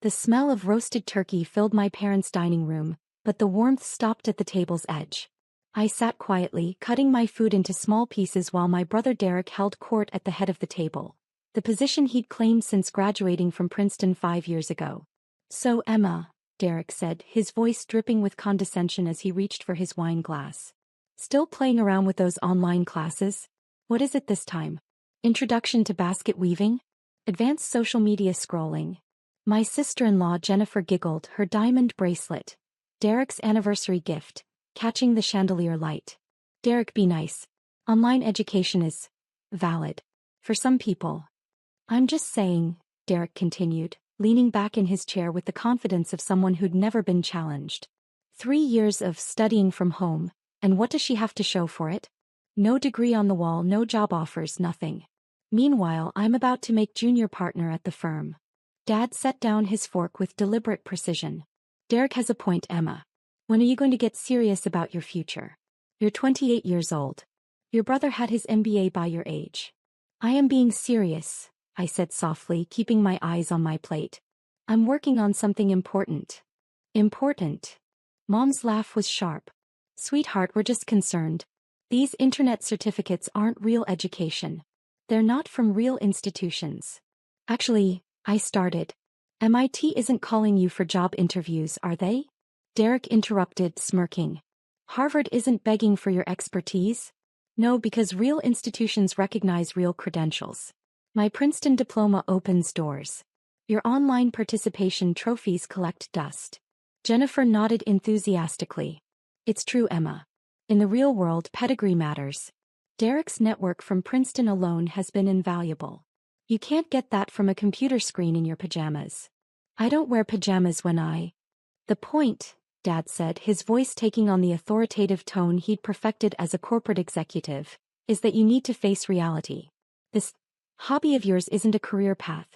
The smell of roasted turkey filled my parents' dining room, but the warmth stopped at the table's edge. I sat quietly, cutting my food into small pieces while my brother Derek held court at the head of the table, the position he'd claimed since graduating from Princeton 5 years ago. "So Emma," Derek said, his voice dripping with condescension as he reached for his wine glass. "Still playing around with those online classes? What is it this time? Introduction to basket weaving? Advanced social media scrolling?" My sister-in-law Jennifer giggled, her diamond bracelet, Derek's anniversary gift, catching the chandelier light. "Derek, be nice. Online education is valid. For some people. I'm just saying," Derek continued, leaning back in his chair with the confidence of someone who'd never been challenged. 3 years of studying from home, and what does she have to show for it? No degree on the wall, no job offers, nothing. Meanwhile, I'm about to make junior partner at the firm. Dad set down his fork with deliberate precision. "Derek has a point, Emma. When are you going to get serious about your future? You're 28 years old. Your brother had his MBA by your age." "I am being serious," I said softly, keeping my eyes on my plate. "I'm working on something important." "Important?" Mom's laugh was sharp. "Sweetheart, we're just concerned. These internet certificates aren't real education. They're not from real institutions." "Actually," I started. "MIT isn't calling you for job interviews, are they?" Derek interrupted, smirking. "Harvard isn't begging for your expertise?" "No, because real institutions recognize real credentials. My Princeton diploma opens doors. Your online participation trophies collect dust." Jennifer nodded enthusiastically. "It's true, Emma. In the real world, pedigree matters. Derek's network from Princeton alone has been invaluable. You can't get that from a computer screen in your pajamas." "I don't wear pajamas when I—" "The point," Dad said, his voice taking on the authoritative tone he'd perfected as a corporate executive, "is that you need to face reality. This hobby of yours isn't a career path.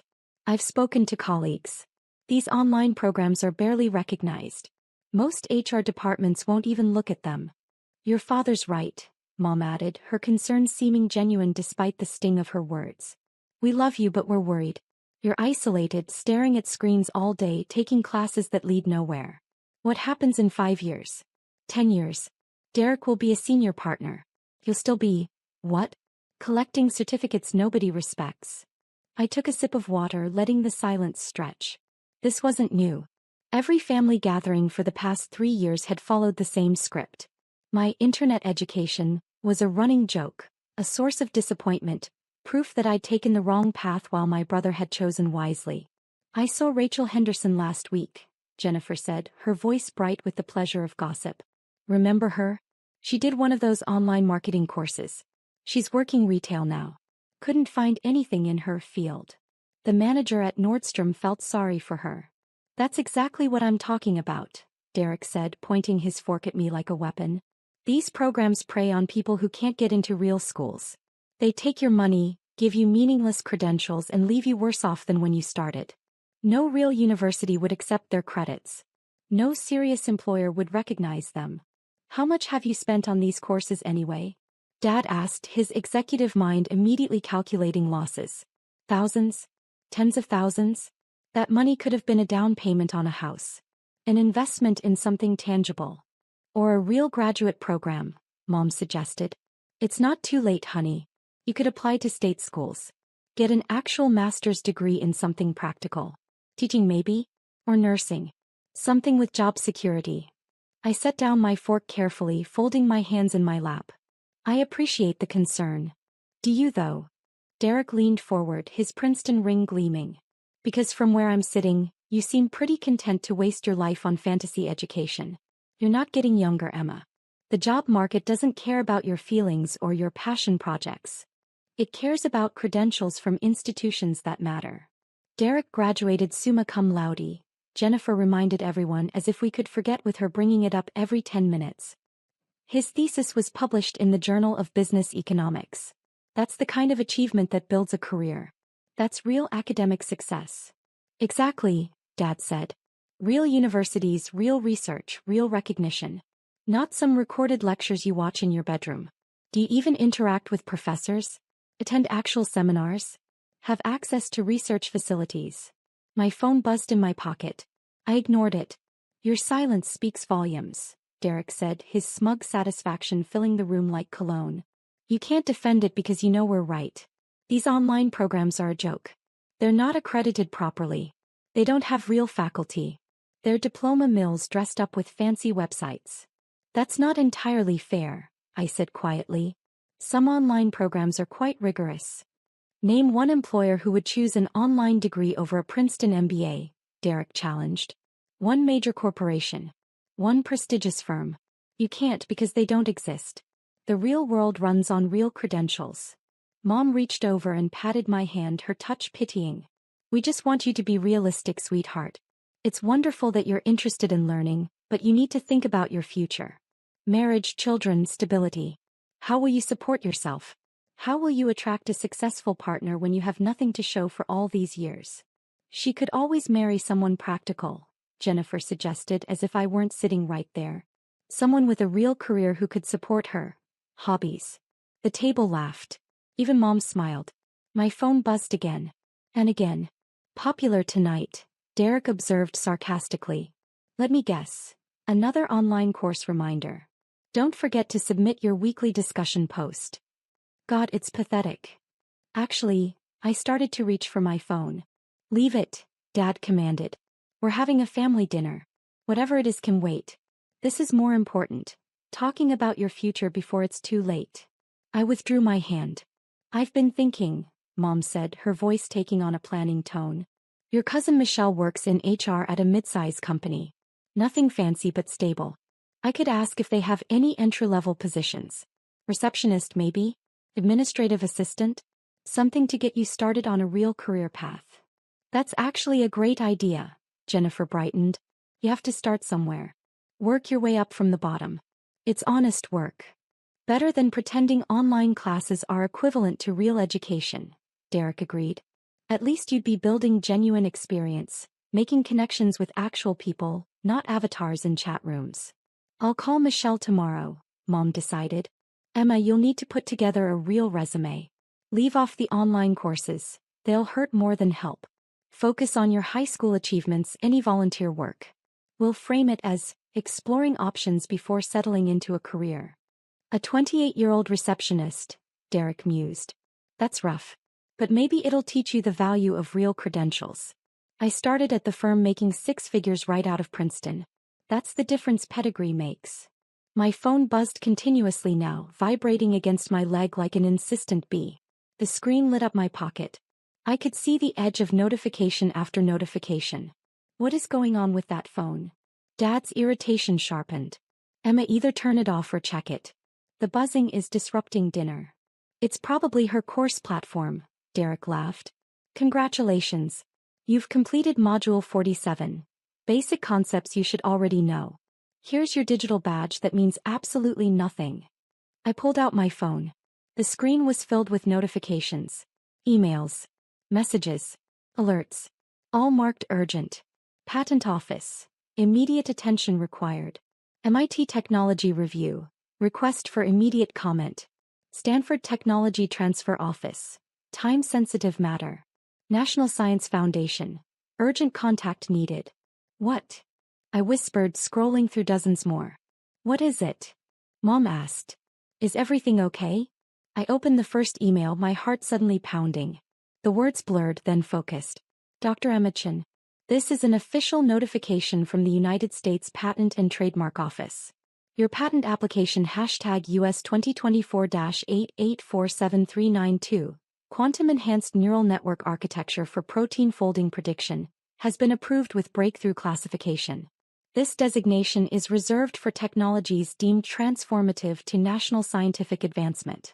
I've spoken to colleagues. These online programs are barely recognized. Most HR departments won't even look at them." "Your father's right," Mom added, her concern seeming genuine despite the sting of her words. "We love you, but we're worried. You're isolated, staring at screens all day, taking classes that lead nowhere. What happens in 5 years? 10 years? Derek will be a senior partner. You'll still be, what? Collecting certificates nobody respects." I took a sip of water, letting the silence stretch. This wasn't new. Every family gathering for the past 3 years had followed the same script. My internet education was a running joke, a source of disappointment, proof that I'd taken the wrong path while my brother had chosen wisely. "I saw Rachel Henderson last week," Jennifer said, her voice bright with the pleasure of gossip. "Remember her? She did one of those online marketing courses. She's working retail now. Couldn't find anything in her field. The manager at Nordstrom felt sorry for her." "That's exactly what I'm talking about," Derek said, pointing his fork at me like a weapon. "These programs prey on people who can't get into real schools. They take your money, give you meaningless credentials, and leave you worse off than when you started. No real university would accept their credits. No serious employer would recognize them. How much have you spent on these courses anyway?" Dad asked, his executive mind immediately calculating losses. "Thousands? Tens of thousands? That money could have been a down payment on a house. An investment in something tangible. Or a real graduate program," Mom suggested. "It's not too late, honey. You could apply to state schools. Get an actual master's degree in something practical. Teaching maybe? Or nursing. Something with job security." I set down my fork carefully, folding my hands in my lap. "I appreciate the concern. Do you though?" Derek leaned forward, his Princeton ring gleaming. "Because from where I'm sitting, you seem pretty content to waste your life on fantasy education. You're not getting younger, Emma. The job market doesn't care about your feelings or your passion projects. It cares about credentials from institutions that matter." "Derek graduated summa cum laude," Jennifer reminded everyone, as if we could forget with her bringing it up every 10 minutes. "His thesis was published in the Journal of Business Economics. That's the kind of achievement that builds a career. That's real academic success." "Exactly," Dad said. "Real universities, real research, real recognition. Not some recorded lectures you watch in your bedroom. Do you even interact with professors? Attend actual seminars? Have access to research facilities?" My phone buzzed in my pocket. I ignored it. Your silence speaks volumes, Derek said, his smug satisfaction filling the room like cologne. You can't defend it because you know we're right. These online programs are a joke. They're not accredited properly. They don't have real faculty. They're diploma mills dressed up with fancy websites. That's not entirely fair, I said quietly. Some online programs are quite rigorous. Name one employer who would choose an online degree over a Princeton MBA, Derek challenged. One major corporation. One prestigious firm. You can't because they don't exist. The real world runs on real credentials. Mom reached over and patted my hand, her touch pitying. We just want you to be realistic, sweetheart. It's wonderful that you're interested in learning, but you need to think about your future. Marriage, children, stability. How will you support yourself? How will you attract a successful partner when you have nothing to show for all these years? She could always marry someone practical, Jennifer suggested, as if I weren't sitting right there. Someone with a real career who could support her. Hobbies. The table laughed. Even Mom smiled. My phone buzzed again. And again. Popular tonight, Derek observed sarcastically. Let me guess. Another online course reminder. Don't forget to submit your weekly discussion post. God, it's pathetic. Actually, I started to reach for my phone. Leave it, Dad commanded. We're having a family dinner. Whatever it is can wait. This is more important. Talking about your future before it's too late. I withdrew my hand. I've been thinking, Mom said, her voice taking on a planning tone. Your cousin Michelle works in HR at a mid-size company. Nothing fancy but stable. I could ask if they have any entry-level positions. Receptionist maybe? Administrative assistant? Something to get you started on a real career path. That's actually a great idea, Jennifer brightened. You have to start somewhere. Work your way up from the bottom. It's honest work. Better than pretending online classes are equivalent to real education, Derek agreed. At least you'd be building genuine experience, making connections with actual people, not avatars in chat rooms. I'll call Michelle tomorrow, Mom decided. Emma, you'll need to put together a real resume. Leave off the online courses, they'll hurt more than help. Focus on your high school achievements, any volunteer work. We'll frame it as exploring options before settling into a career. A 28-year-old receptionist, Derek mused. That's rough. But maybe it'll teach you the value of real credentials. I started at the firm making 6 figures right out of Princeton. That's the difference pedigree makes. My phone buzzed continuously now, vibrating against my leg like an insistent bee. The screen lit up my pocket. I could see the edge of notification after notification. What is going on with that phone? Dad's irritation sharpened. Emma, either turn it off or check it. The buzzing is disrupting dinner. It's probably her course platform, Derek laughed. Congratulations. You've completed Module 47. Basic concepts you should already know. Here's your digital badge that means absolutely nothing. I pulled out my phone. The screen was filled with notifications. Emails. Messages. Alerts. All marked urgent. Patent Office. Immediate attention required. MIT Technology Review. Request for immediate comment. Stanford Technology Transfer Office. Time-sensitive matter. National Science Foundation. Urgent contact needed. What? I whispered, scrolling through dozens more. What is it? Mom asked. Is everything okay? I opened the first email, my heart suddenly pounding. The words blurred, then focused. Dr. Emma Chin. This is an official notification from the United States Patent and Trademark Office. Your patent application #US 2024-8847392, Quantum Enhanced Neural Network Architecture for Protein Folding Prediction, has been approved with breakthrough classification. This designation is reserved for technologies deemed transformative to national scientific advancement.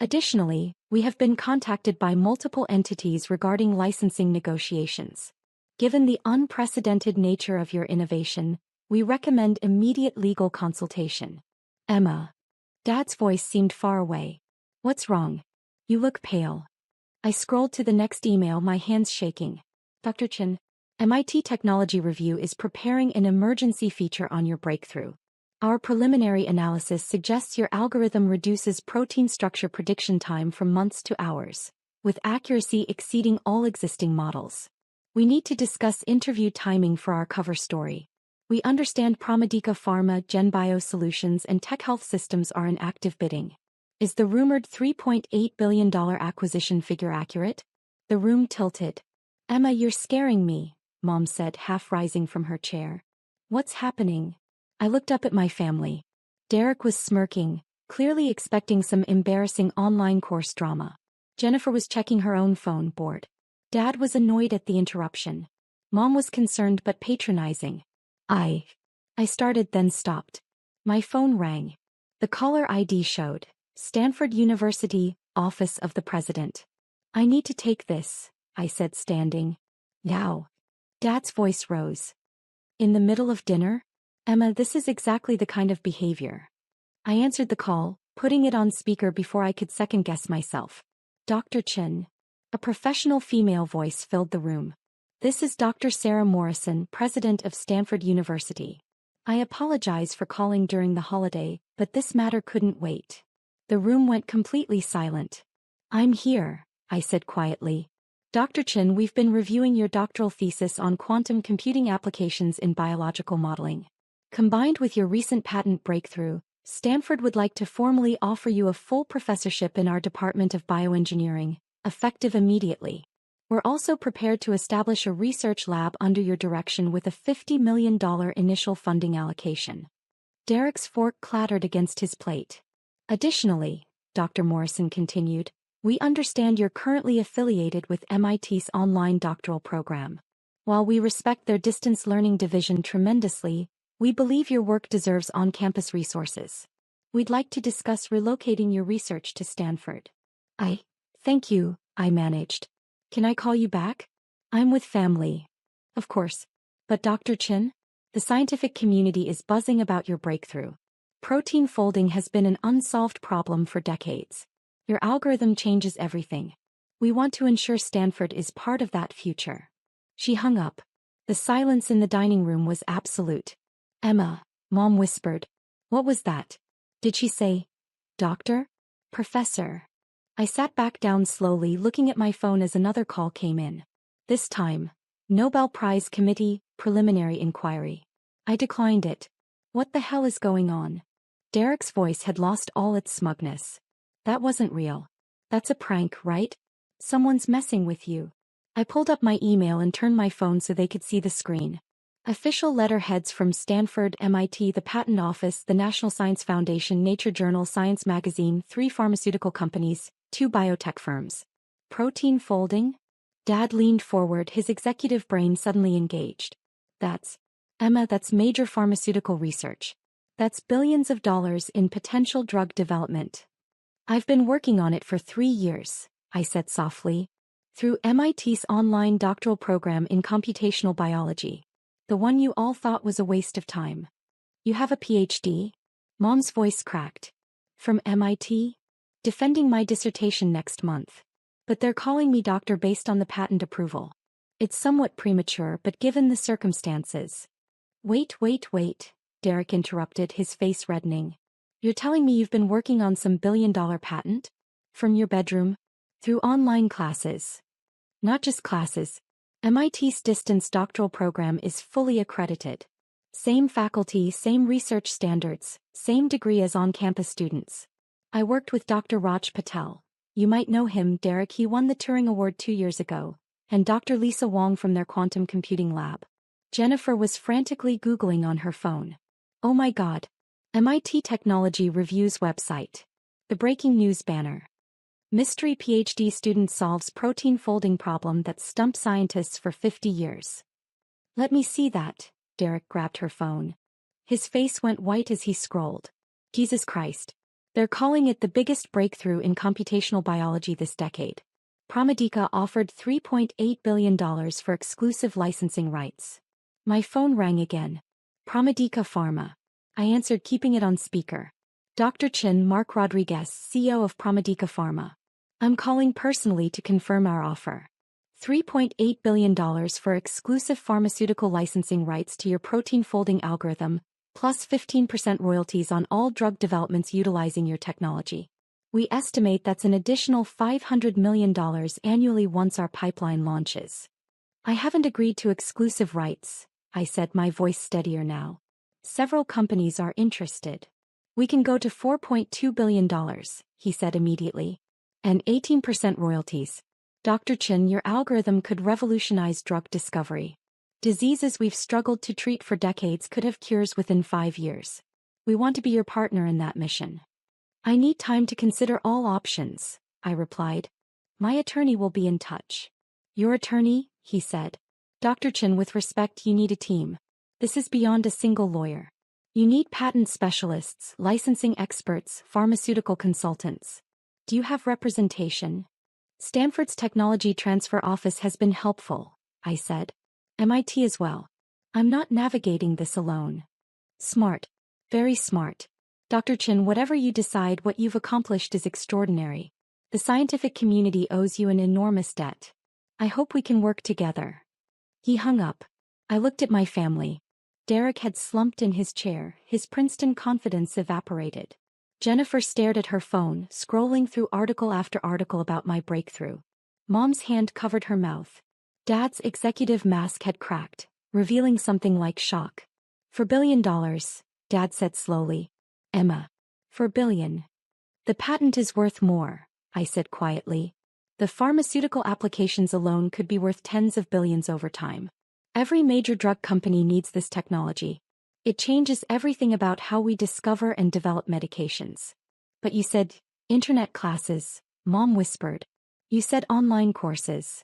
Additionally, we have been contacted by multiple entities regarding licensing negotiations. Given the unprecedented nature of your innovation, we recommend immediate legal consultation. Emma. Dad's voice seemed far away. What's wrong? You look pale. I scrolled to the next email, my hands shaking. Dr. Chin, MIT Technology Review is preparing an emergency feature on your breakthrough. Our preliminary analysis suggests your algorithm reduces protein structure prediction time from months to hours, with accuracy exceeding all existing models. We need to discuss interview timing for our cover story. We understand ProMedica Pharma, GenBio Solutions and Tech Health Systems are in active bidding. Is the rumored $3.8 billion acquisition figure accurate? The room tilted. Emma, you're scaring me, Mom said, half rising from her chair. What's happening? I looked up at my family. Derek was smirking, clearly expecting some embarrassing online course drama. Jennifer was checking her own phone, bored. Dad was annoyed at the interruption. Mom was concerned but patronizing. I started, then stopped. My phone rang. The caller ID showed Stanford University, Office of the President. I need to take this, I said, standing. Now. Dad's voice rose. In the middle of dinner? Emma, this is exactly the kind of behavior. I answered the call, putting it on speaker before I could second-guess myself. Dr. Chin. A professional female voice filled the room. This is Dr. Sarah Morrison, president of Stanford University. I apologize for calling during the holiday, but this matter couldn't wait. The room went completely silent. I'm here, I said quietly. Dr. Chin, we've been reviewing your doctoral thesis on quantum computing applications in biological modeling. Combined with your recent patent breakthrough, Stanford would like to formally offer you a full professorship in our Department of Bioengineering, effective immediately. We're also prepared to establish a research lab under your direction with a $50 million initial funding allocation. Derek's fork clattered against his plate. Additionally, Dr. Morrison continued, we understand you're currently affiliated with MIT's online doctoral program. While we respect their distance learning division tremendously, we believe your work deserves on-campus resources. We'd like to discuss relocating your research to Stanford. Thank you, I managed. Can I call you back? I'm with family. Of course. But Dr. Chin? The scientific community is buzzing about your breakthrough. Protein folding has been an unsolved problem for decades. Your algorithm changes everything. We want to ensure Stanford is part of that future. She hung up. The silence in the dining room was absolute. Emma, Mom whispered. What was that? Did she say, Doctor? Professor? I sat back down slowly, looking at my phone as another call came in. This time, Nobel Prize Committee, preliminary inquiry. I declined it. What the hell is going on? Derek's voice had lost all its smugness. That wasn't real. That's a prank, right? Someone's messing with you. I pulled up my email and turned my phone so they could see the screen. Official letterheads from Stanford, MIT, the Patent Office, the National Science Foundation, Nature Journal, Science Magazine, 3 pharmaceutical companies, 2 biotech firms. Protein folding? Dad leaned forward, his executive brain suddenly engaged. Emma, that's major pharmaceutical research. That's billions of dollars in potential drug development. I've been working on it for 3 years, I said softly. Through MIT's online doctoral program in computational biology. The one you all thought was a waste of time. You have a PhD? Mom's voice cracked. From MIT? Defending my dissertation next month. But they're calling me doctor based on the patent approval. It's somewhat premature, but given the circumstances. Wait, Derek interrupted, his face reddening. You're telling me you've been working on some billion-dollar patent? From your bedroom? Through online classes? Not just classes. MIT's distance doctoral program is fully accredited. Same faculty, same research standards, same degree as on-campus students. I worked with Dr. Raj Patel. You might know him, Derek, he won the Turing Award 2 years ago, and Dr. Lisa Wong from their quantum computing lab. Jennifer was frantically Googling on her phone. Oh my God. MIT Technology Review's website. The breaking news banner. Mystery PhD student solves protein folding problem that stumped scientists for 50 years. Let me see that. Derek grabbed her phone. His face went white as he scrolled. Jesus Christ. They're calling it the biggest breakthrough in computational biology this decade. ProMedica offered $3.8 billion for exclusive licensing rights. My phone rang again. ProMedica Pharma. I answered, keeping it on speaker. Dr. Chin, Mark Rodriguez, CEO of ProMedica Pharma. I'm calling personally to confirm our offer. $3.8 billion for exclusive pharmaceutical licensing rights to your protein folding algorithm, plus 15% royalties on all drug developments utilizing your technology. We estimate that's an additional $500 million annually once our pipeline launches. I haven't agreed to exclusive rights, I said, my voice steadier now. Several companies are interested. We can go to $4.2 billion, he said immediately. And 18% royalties. Dr. Chen, your algorithm could revolutionize drug discovery. Diseases we've struggled to treat for decades could have cures within 5 years. We want to be your partner in that mission. I need time to consider all options, I replied. My attorney will be in touch. Your attorney? He said. Dr. Chen, with respect, you need a team. This is beyond a single lawyer. You need patent specialists, licensing experts, pharmaceutical consultants. Do you have representation? Stanford's Technology Transfer Office has been helpful, I said. MIT as well. I'm not navigating this alone. Smart. Very smart. Dr. Chen, whatever you decide, what you've accomplished is extraordinary. The scientific community owes you an enormous debt. I hope we can work together. He hung up. I looked at my family. Derek had slumped in his chair, his Princeton confidence evaporated. Jennifer stared at her phone, scrolling through article after article about my breakthrough. Mom's hand covered her mouth. Dad's executive mask had cracked, revealing something like shock. $4 billion, Dad said slowly. Emma. $4 billion. The patent is worth more, I said quietly. The pharmaceutical applications alone could be worth tens of billions over time. Every major drug company needs this technology. It changes everything about how we discover and develop medications. But you said, internet classes, Mom whispered. You said online courses.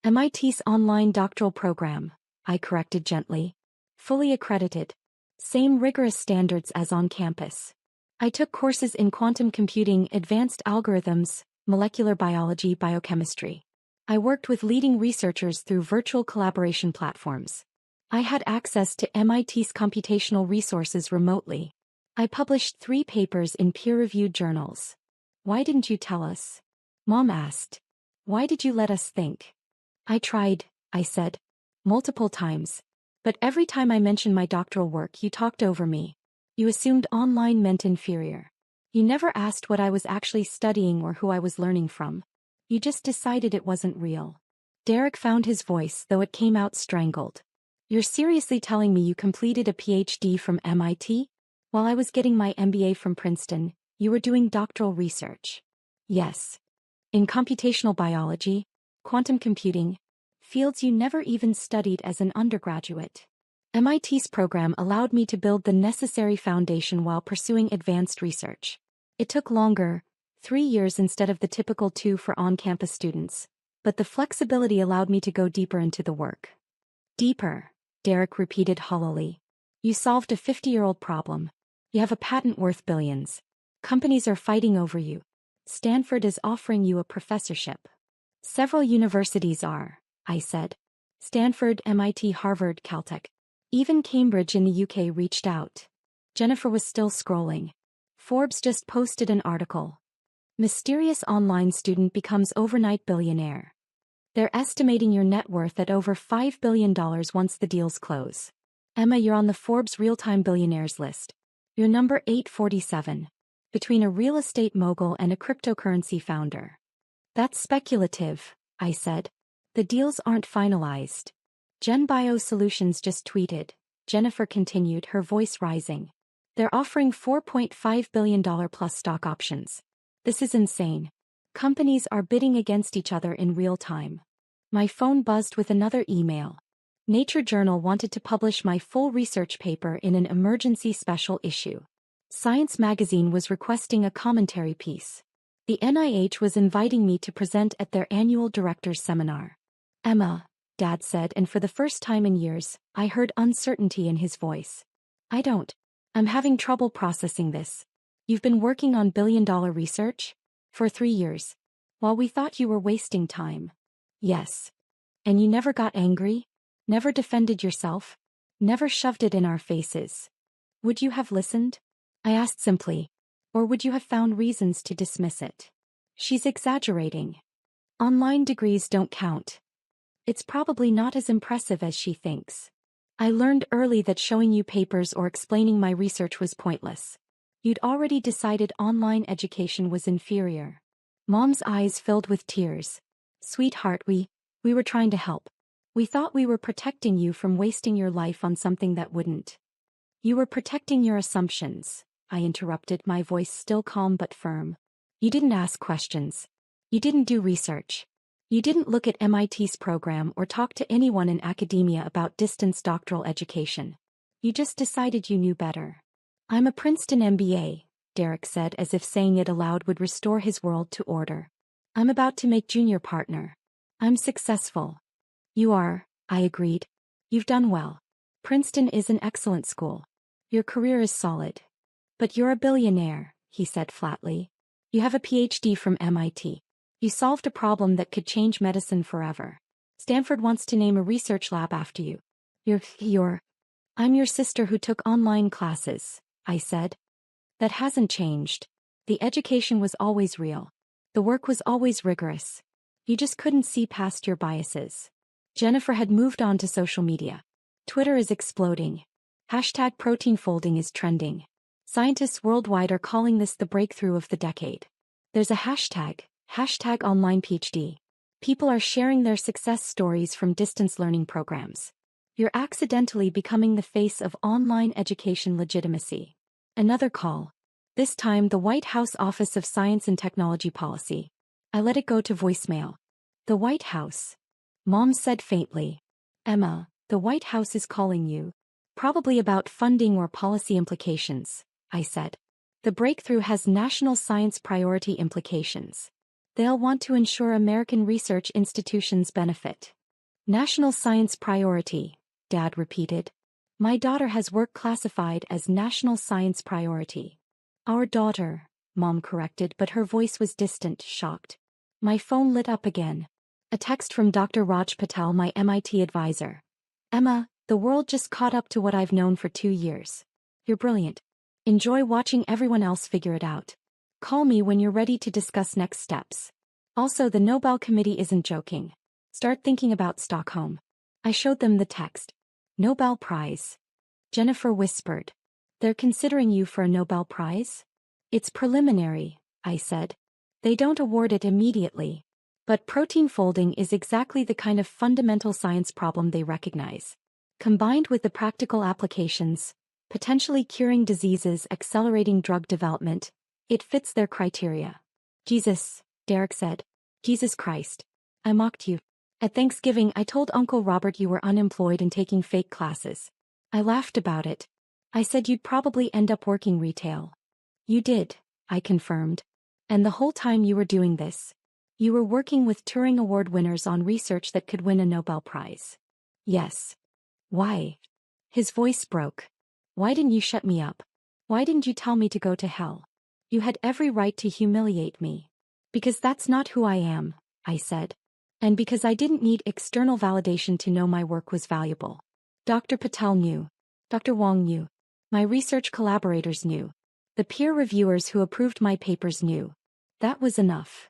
MIT's online doctoral program, I corrected gently. Fully accredited. Same rigorous standards as on campus. I took courses in quantum computing, advanced algorithms, molecular biology, biochemistry. I worked with leading researchers through virtual collaboration platforms. I had access to MIT's computational resources remotely. I published 3 papers in peer-reviewed journals. Why didn't you tell us? Mom asked. Why did you let us think? I tried, I said. Multiple times. But every time I mentioned my doctoral work, you talked over me. You assumed online meant inferior. You never asked what I was actually studying or who I was learning from. You just decided it wasn't real. Derek found his voice, though it came out strangled. You're seriously telling me you completed a PhD from MIT? While I was getting my MBA from Princeton, you were doing doctoral research. Yes. In computational biology, quantum computing, fields you never even studied as an undergraduate. MIT's program allowed me to build the necessary foundation while pursuing advanced research. It took longer, 3 years instead of the typical 2 for on-campus students, but the flexibility allowed me to go deeper into the work. Deeper, Derek repeated hollowly. You solved a 50-year-old problem. You have a patent worth billions. Companies are fighting over you. Stanford is offering you a professorship. Several universities are, I said. Stanford, MIT, Harvard, Caltech. Even Cambridge in the UK reached out. Jennifer was still scrolling. Forbes just posted an article. Mysterious online student becomes overnight billionaire. They're estimating your net worth at over $5 billion once the deals close. Emma, you're on the Forbes real-time billionaires list. You're number 847. Between a real estate mogul and a cryptocurrency founder. That's speculative, I said. The deals aren't finalized. GenBio Solutions just tweeted. Jennifer continued, her voice rising. They're offering $4.5 billion plus stock options. This is insane. Companies are bidding against each other in real time. My phone buzzed with another email. Nature Journal wanted to publish my full research paper in an emergency special issue. Science magazine was requesting a commentary piece. The NIH was inviting me to present at their annual directors' seminar. Emma, Dad said, and for the first time in years, I heard uncertainty in his voice. I'm having trouble processing this. You've been working on billion-dollar research? For 3 years. While we thought you were wasting time. Yes. And you never got angry? Never defended yourself? Never shoved it in our faces? Would you have listened? I asked simply. Or would you have found reasons to dismiss it? She's exaggerating. Online degrees don't count. It's probably not as impressive as she thinks. I learned early that showing you papers or explaining my research was pointless. You'd already decided online education was inferior. Mom's eyes filled with tears. Sweetheart, we were trying to help. We thought we were protecting you from wasting your life on something that wouldn't. You were protecting your assumptions, I interrupted, my voice still calm but firm. You didn't ask questions. You didn't do research. You didn't look at MIT's program or talk to anyone in academia about distance doctoral education. You just decided you knew better. I'm a Princeton MBA, Derek said, as if saying it aloud would restore his world to order. I'm about to make junior partner. I'm successful. You are, I agreed. You've done well. Princeton is an excellent school. Your career is solid. But you're a billionaire, he said flatly. You have a PhD from MIT. You solved a problem that could change medicine forever. Stanford wants to name a research lab after you. I'm your sister who took online classes, I said. That hasn't changed. The education was always real. The work was always rigorous. You just couldn't see past your biases. Jennifer had moved on to social media. Twitter is exploding. Hashtag protein folding is trending. Scientists worldwide are calling this the breakthrough of the decade. There's a hashtag online PhD. People are sharing their success stories from distance learning programs. You're accidentally becoming the face of online education legitimacy. Another call. This time the White House Office of Science and Technology Policy. I let it go to voicemail. The White House. Mom said faintly. Emma, the White House is calling you. Probably about funding or policy implications, I said. The breakthrough has national science priority implications. They'll want to ensure American research institutions benefit. National science priority, Dad repeated. My daughter has work classified as national science priority. Our daughter, Mom corrected, but her voice was distant, shocked. My phone lit up again. A text from Dr. Raj Patel, my MIT advisor. Emma, the world just caught up to what I've known for 2 years. You're brilliant. Enjoy watching everyone else figure it out. Call me when you're ready to discuss next steps. Also, the Nobel Committee isn't joking. Start thinking about Stockholm. I showed them the text. Nobel Prize. Jennifer whispered. They're considering you for a Nobel Prize? It's preliminary, I said. They don't award it immediately. But protein folding is exactly the kind of fundamental science problem they recognize. Combined with the practical applications, potentially curing diseases, accelerating drug development, it fits their criteria. Jesus, Derek said. Jesus Christ. I mocked you. At Thanksgiving I told Uncle Robert you were unemployed and taking fake classes. I laughed about it. I said you'd probably end up working retail. You did, I confirmed. And the whole time you were doing this, you were working with Turing Award winners on research that could win a Nobel Prize. Yes. Why? His voice broke. Why didn't you shut me up? Why didn't you tell me to go to hell? You had every right to humiliate me. Because that's not who I am, I said. And because I didn't need external validation to know my work was valuable. Dr. Patel knew. Dr. Wong knew. My research collaborators knew. The peer reviewers who approved my papers knew. That was enough.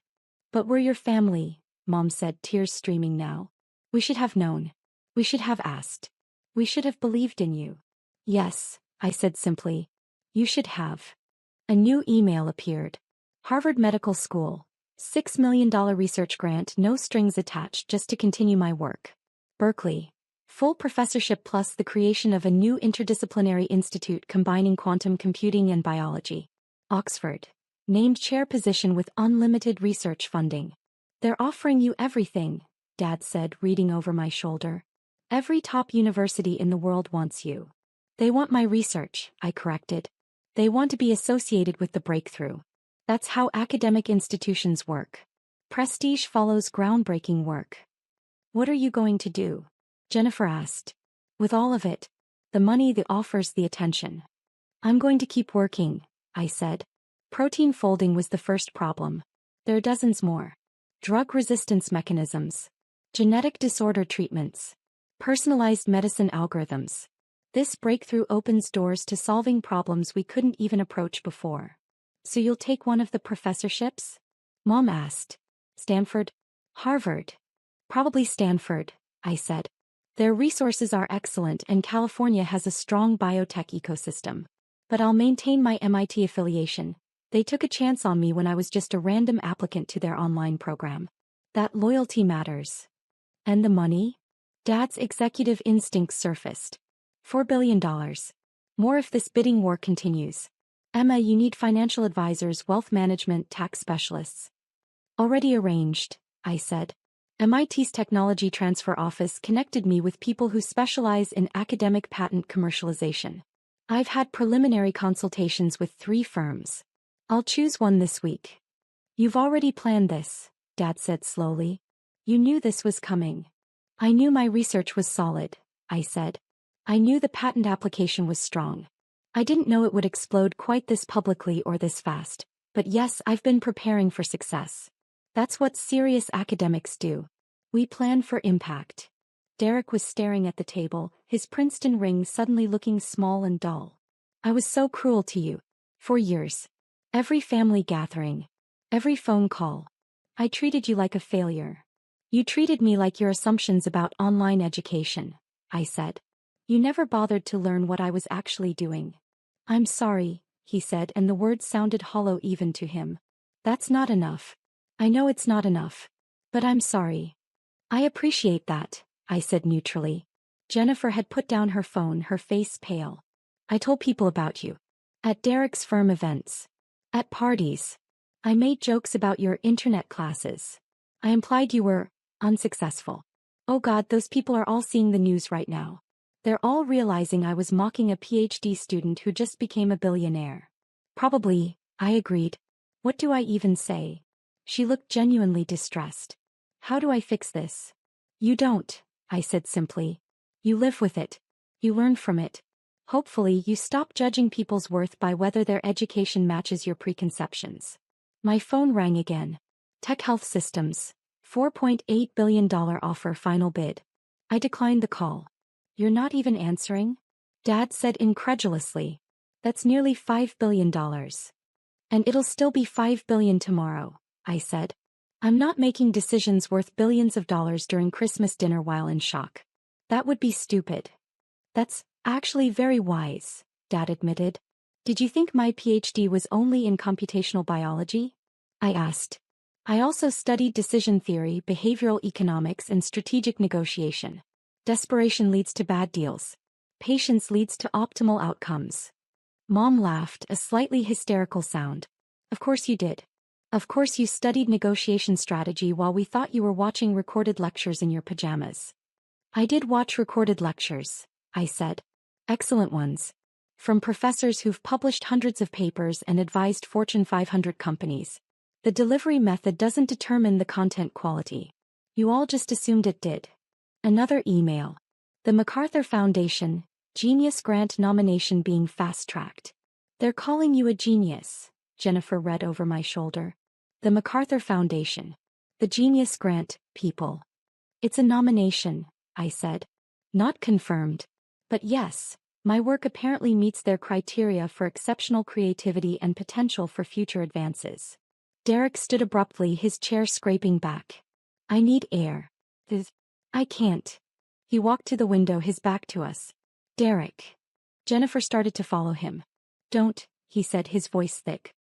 But we're your family, Mom said, tears streaming now. We should have known. We should have asked. We should have believed in you. Yes, I said simply. You should have. A new email appeared. Harvard Medical School. $6 million research grant, no strings attached, just to continue my work. Berkeley. Full professorship plus the creation of a new interdisciplinary institute combining quantum computing and biology. Oxford. Named chair position with unlimited research funding. They're offering you everything, Dad said, reading over my shoulder. Every top university in the world wants you. They want my research, I corrected. They want to be associated with the breakthrough. That's how academic institutions work. Prestige follows groundbreaking work. What are you going to do? Jennifer asked. With all of it, the money, the offers, the attention. I'm going to keep working, I said. Protein folding was the first problem. There are dozens more. Drug resistance mechanisms. Genetic disorder treatments. Personalized medicine algorithms. This breakthrough opens doors to solving problems we couldn't even approach before. So you'll take one of the professorships? Mom asked. Stanford? Harvard? Probably Stanford, I said. Their resources are excellent and California has a strong biotech ecosystem. But I'll maintain my MIT affiliation. They took a chance on me when I was just a random applicant to their online program. That loyalty matters. And the money? Dad's executive instincts surfaced. $4 billion. More if this bidding war continues. Emma, you need financial advisors, wealth management, tax specialists. Already arranged, I said. MIT's Technology Transfer Office connected me with people who specialize in academic patent commercialization. I've had preliminary consultations with 3 firms. I'll choose one this week. You've already planned this, Dad said slowly. You knew this was coming. I knew my research was solid, I said. I knew the patent application was strong. I didn't know it would explode quite this publicly or this fast, but yes, I've been preparing for success. That's what serious academics do. We plan for impact. Derek was staring at the table, his Princeton ring suddenly looking small and dull. I was so cruel to you. For years. Every family gathering. Every phone call. I treated you like a failure. You treated me like your assumptions about online education, I said. You never bothered to learn what I was actually doing. I'm sorry, he said, and the words sounded hollow even to him. That's not enough. I know it's not enough. But I'm sorry. I appreciate that, I said neutrally. Jennifer had put down her phone, her face pale. I told people about you. At Derek's firm events. At parties. I made jokes about your internet classes. I implied you were unsuccessful. Oh God, those people are all seeing the news right now. They're all realizing I was mocking a PhD student who just became a billionaire. Probably, I agreed. What do I even say? She looked genuinely distressed. How do I fix this? You don't, I said simply. You live with it. You learn from it. Hopefully you stop judging people's worth by whether their education matches your preconceptions. My phone rang again. Tech Health Systems. $4.8 billion offer final bid. I declined the call. You're not even answering? Dad said incredulously. That's nearly $5 billion. And it'll still be $5 billion tomorrow, I said. I'm not making decisions worth billions of dollars during Christmas dinner while in shock. That would be stupid. That's actually very wise, Dad admitted. Did you think my PhD was only in computational biology? I asked. I also studied decision theory, behavioral economics, and strategic negotiation. Desperation leads to bad deals. Patience leads to optimal outcomes. Mom laughed, a slightly hysterical sound. Of course you did. Of course you studied negotiation strategy while we thought you were watching recorded lectures in your pajamas. I did watch recorded lectures, I said. Excellent ones. From professors who've published hundreds of papers and advised Fortune 500 companies. The delivery method doesn't determine the content quality. You all just assumed it did. Another email. The MacArthur Foundation, Genius Grant nomination being fast-tracked. They're calling you a genius, Jennifer read over my shoulder. The MacArthur Foundation. The Genius Grant, people. It's a nomination, I said. Not confirmed. But yes, my work apparently meets their criteria for exceptional creativity and potential for future advances. Derek stood abruptly, his chair scraping back. I need air. I can't. He walked to the window, his back to us. Derek. Jennifer started to follow him. Don't, he said, his voice thick.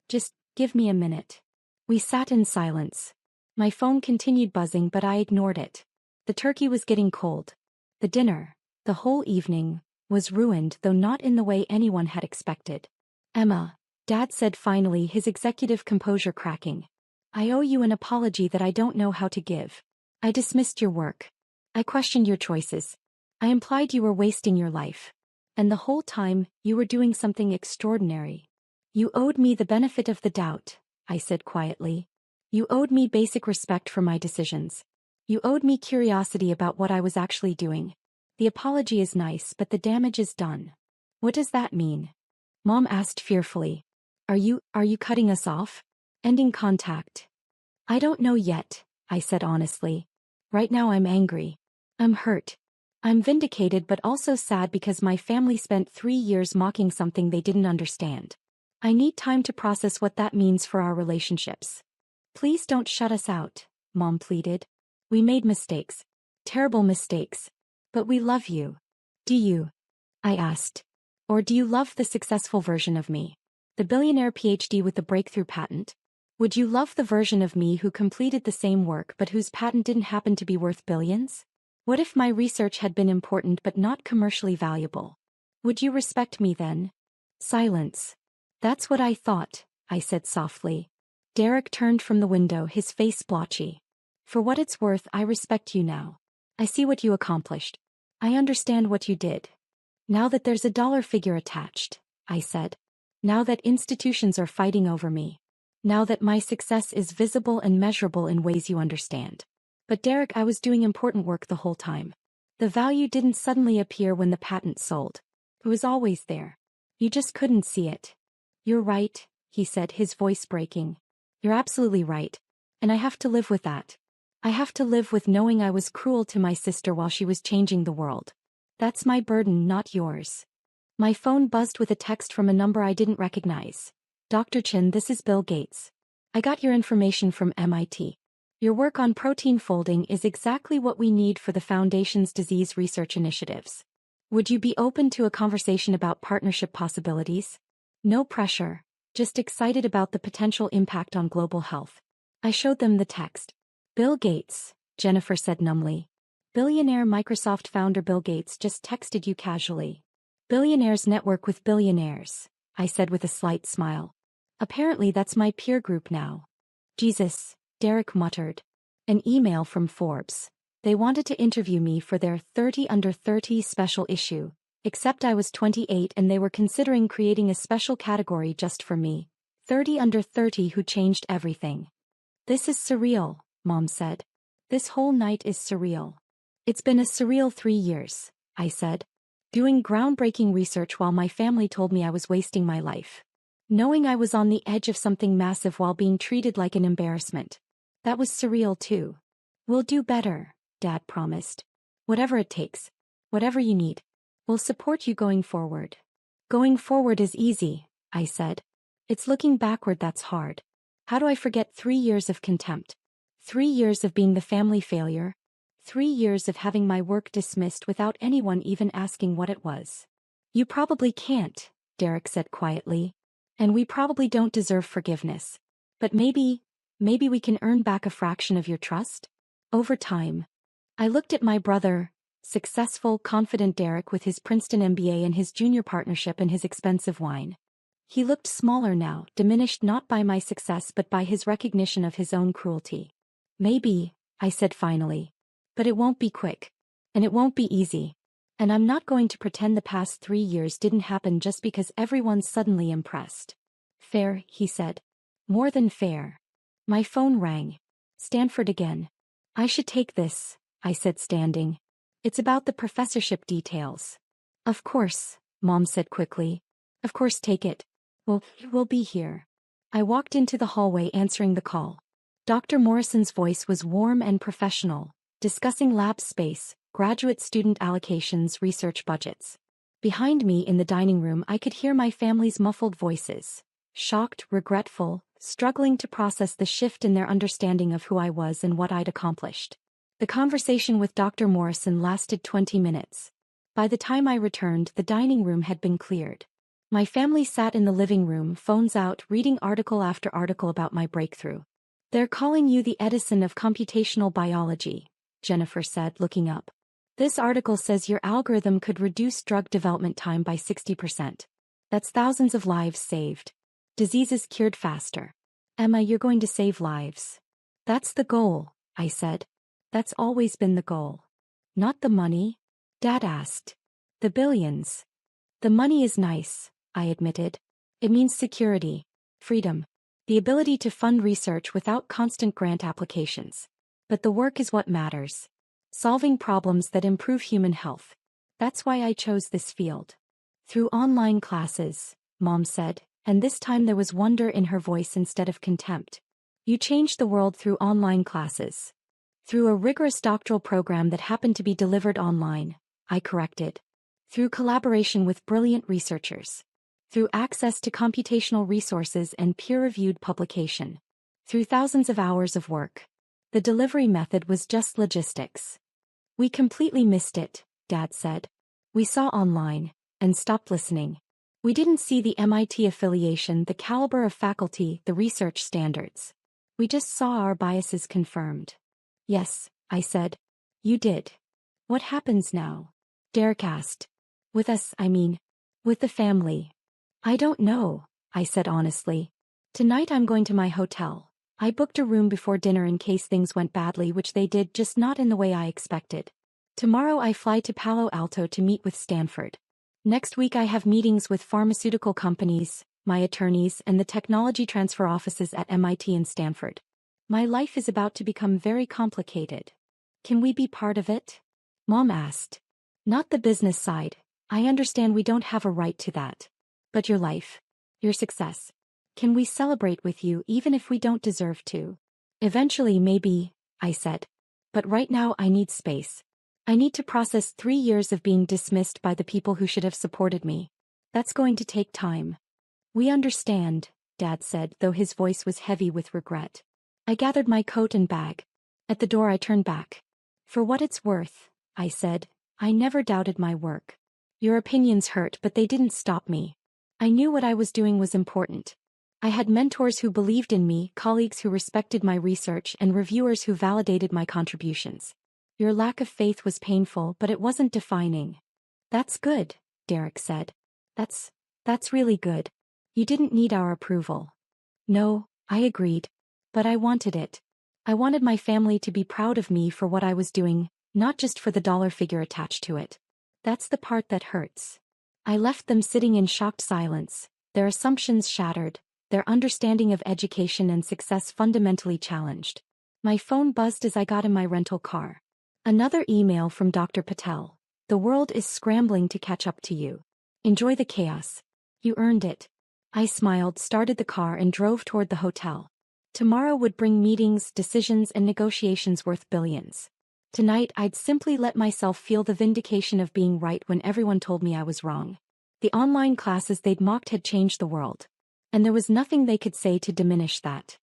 Just give me a minute. We sat in silence. My phone continued buzzing, but I ignored it. The turkey was getting cold. The dinner, the whole evening, was ruined, though not in the way anyone had expected. Emma, Dad said finally, his executive composure cracking. I owe you an apology that I don't know how to give. I dismissed your work. I questioned your choices. I implied you were wasting your life. And the whole time, you were doing something extraordinary. You owed me the benefit of the doubt, I said quietly. You owed me basic respect for my decisions. You owed me curiosity about what I was actually doing. The apology is nice, but the damage is done. What does that mean? Mom asked fearfully. Are you cutting us off? Ending contact? I don't know yet, I said honestly. Right now I'm angry. I'm hurt. I'm vindicated but also sad because my family spent 3 years mocking something they didn't understand. I need time to process what that means for our relationships. Please don't shut us out, Mom pleaded. We made mistakes. Terrible mistakes. But we love you. Do you? I asked. Or do you love the successful version of me? The billionaire PhD with the breakthrough patent? Would you love the version of me who completed the same work but whose patent didn't happen to be worth billions? What if my research had been important but not commercially valuable? Would you respect me then? Silence. That's what I thought, I said softly. Derek turned from the window, his face blotchy. For what it's worth, I respect you now. I see what you accomplished. I understand what you did. Now that there's a dollar figure attached, I said. Now that institutions are fighting over me. Now that my success is visible and measurable in ways you understand. But Derek, I was doing important work the whole time. The value didn't suddenly appear when the patent sold. It was always there. You just couldn't see it. You're right, he said, his voice breaking. You're absolutely right. And I have to live with that. I have to live with knowing I was cruel to my sister while she was changing the world. That's my burden, not yours. My phone buzzed with a text from a number I didn't recognize. Dr. Chin, this is Bill Gates. I got your information from MIT. Your work on protein folding is exactly what we need for the Foundation's disease research initiatives. Would you be open to a conversation about partnership possibilities? No pressure, just excited about the potential impact on global health. I showed them the text. Bill Gates, Jennifer said numbly. Billionaire Microsoft founder Bill Gates just texted you casually. Billionaires network with billionaires, I said with a slight smile. Apparently that's my peer group now. Jesus, Derek muttered. An email from Forbes. They wanted to interview me for their 30 Under 30 special issue, except I was 28 and they were considering creating a special category just for me. 30 Under 30 who changed everything. This is surreal, Mom said. This whole night is surreal. It's been a surreal 3 years, I said. Doing groundbreaking research while my family told me I was wasting my life. Knowing I was on the edge of something massive while being treated like an embarrassment. That was surreal too. We'll do better, Dad promised. Whatever it takes. Whatever you need. We'll support you going forward. Going forward is easy, I said. It's looking backward that's hard. How do I forget 3 years of contempt? 3 years of being the family failure? 3 years of having my work dismissed without anyone even asking what it was. You probably can't, Derek said quietly. And we probably don't deserve forgiveness. But maybe we can earn back a fraction of your trust? Over time. I looked at my brother, successful, confident Derek with his Princeton MBA and his junior partnership and his expensive wine. He looked smaller now, diminished not by my success but by his recognition of his own cruelty. Maybe, I said finally. But it won't be quick. And it won't be easy. And I'm not going to pretend the past 3 years didn't happen just because everyone's suddenly impressed. Fair, he said. More than fair. My phone rang. Stanford again. I should take this, I said standing. It's about the professorship details. Of course, Mom said quickly. Of course take it. We'll be here. I walked into the hallway answering the call. Dr. Morrison's voice was warm and professional, discussing lab space, graduate student allocations, research budgets. Behind me in the dining room I could hear my family's muffled voices, shocked, regretful, struggling to process the shift in their understanding of who I was and what I'd accomplished. The conversation with Dr. Morrison lasted 20 minutes. By the time I returned, the dining room had been cleared. My family sat in the living room, phones out, reading article after article about my breakthrough. They're calling you the Edison of computational biology, Jennifer said, looking up. This article says your algorithm could reduce drug development time by 60%. That's thousands of lives saved. Diseases cured faster. Emma, you're going to save lives. That's the goal, I said. That's always been the goal. Not the money? Dad asked. The billions. The money is nice, I admitted. It means security, freedom, the ability to fund research without constant grant applications. But the work is what matters. Solving problems that improve human health. That's why I chose this field. Through online classes, Mom said, and this time there was wonder in her voice instead of contempt. You changed the world through online classes. Through a rigorous doctoral program that happened to be delivered online, I corrected. Through collaboration with brilliant researchers. Through access to computational resources and peer-reviewed publication. Through thousands of hours of work. The delivery method was just logistics. We completely missed it, Dad said. We saw online, and stopped listening. We didn't see the MIT affiliation, the caliber of faculty, the research standards. We just saw our biases confirmed. Yes, I said. You did. What happens now? Derek asked. With us, I mean. With the family. I don't know, I said honestly. Tonight I'm going to my hotel. I booked a room before dinner in case things went badly, which they did, just not in the way I expected. Tomorrow I fly to Palo Alto to meet with Stanford. Next week I have meetings with pharmaceutical companies, my attorneys, and the technology transfer offices at MIT and Stanford. My life is about to become very complicated. Can we be part of it? Mom asked. Not the business side. I understand we don't have a right to that. But your life. Your success. Can we celebrate with you even if we don't deserve to? Eventually maybe, I said. But right now I need space. I need to process 3 years of being dismissed by the people who should have supported me. That's going to take time. We understand, Dad said, though his voice was heavy with regret. I gathered my coat and bag. At the door I turned back. For what it's worth, I said, I never doubted my work. Your opinions hurt, but they didn't stop me. I knew what I was doing was important. I had mentors who believed in me, colleagues who respected my research, and reviewers who validated my contributions. Your lack of faith was painful, but it wasn't defining. That's good, Derek said. That's really good. You didn't need our approval. No, I agreed. But I wanted it. I wanted my family to be proud of me for what I was doing, not just for the dollar figure attached to it. That's the part that hurts. I left them sitting in shocked silence, their assumptions shattered, their understanding of education and success fundamentally challenged. My phone buzzed as I got in my rental car. Another email from Dr. Patel. The world is scrambling to catch up to you. Enjoy the chaos. You earned it. I smiled, started the car, and drove toward the hotel. Tomorrow would bring meetings, decisions, and negotiations worth billions. Tonight I'd simply let myself feel the vindication of being right when everyone told me I was wrong. The online classes they'd mocked had changed the world. And there was nothing they could say to diminish that.